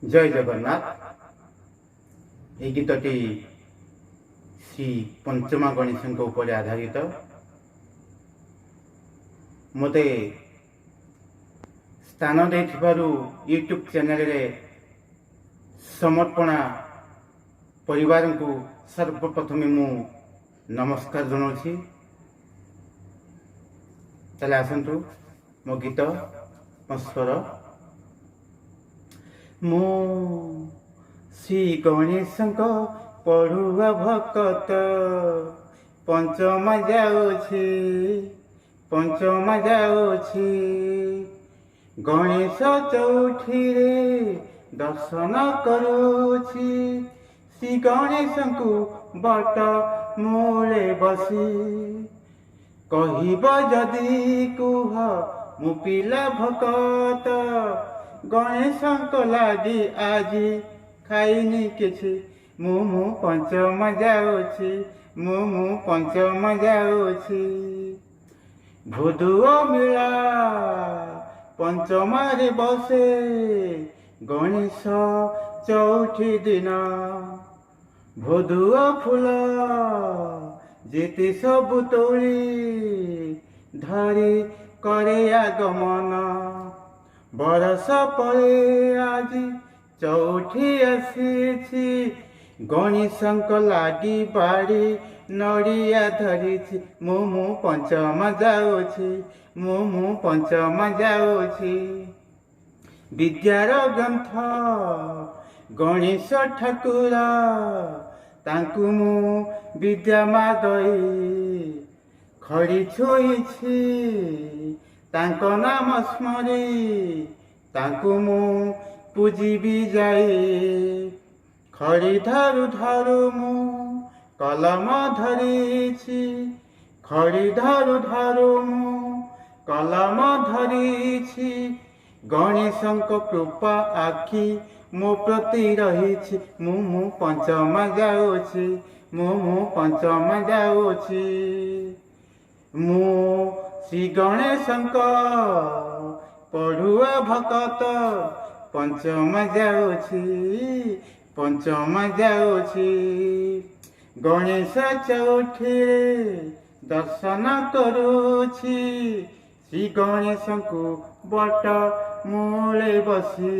जय जगन्नाथ। ये गीतटी श्री पंचमा गणेश उपर आधारित। मते स्थान देथिबारु यूट्यूब चैनल रे समर्पणा परिवार को सर्वप्रथमे मु नमस्कार जनाऊँगी। चले आसतु मो गीत मो स्वर। मो श्री गणेश पढ़ुआ भक्त पंचमा जाऊँगी गणेश चौठी रे दर्शन करुछि। श्री गणेश को बट मूले बसी कहब जदि कुह मु पिला भकत गणेश लगी आज खाइनी किछि मु पंचम जाऊँगी मु पंचम जाऊँगी। भोदुओ मिला पंचमारे बसे गणेश चौठी दिन भोदुओ फूल जेते सबु तोली धरी करे आगमन। बरस परे आज चौठी आसी गणेश लगी बाड़ी नड़िया धरी मु पंचम जाऊँगी मु पंचम जाऊँगी। विद्यार ग्रंथ गणेश ठाकुर तांकु मु विद्या मागई खड़ी छुईछि तांको नाम स्मरी तांकु मु पूजिबी जाई। खड़ी धरु धरु मु कलम धरिछि खड़ी धरु धरु मु कलम धरिछि। गणेश कृपा आखि मो प्रति रही मु पंचम जाऊँगी मु पंचम जाऊँगी। मु श्री गणेश पढ़ुआ भकत पंचम जाऊँगी गणेश चौठी दर्शन करुछि। श्री गणेश को बट मूले बसी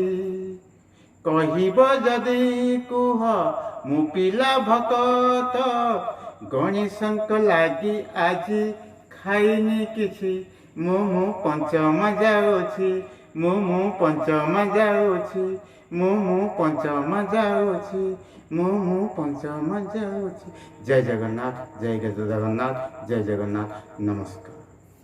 कहब जदि कुह मु पिला भकत गणेश लगी आज खाइनी किछि मु पंचम जाऊँगी मु पंचम जाऊँगी मु पंचम जाऊँगी मु पंचम जाऊँगी। जय जगन्नाथ जय जगन्नाथ जय जगन्नाथ। नमस्कार।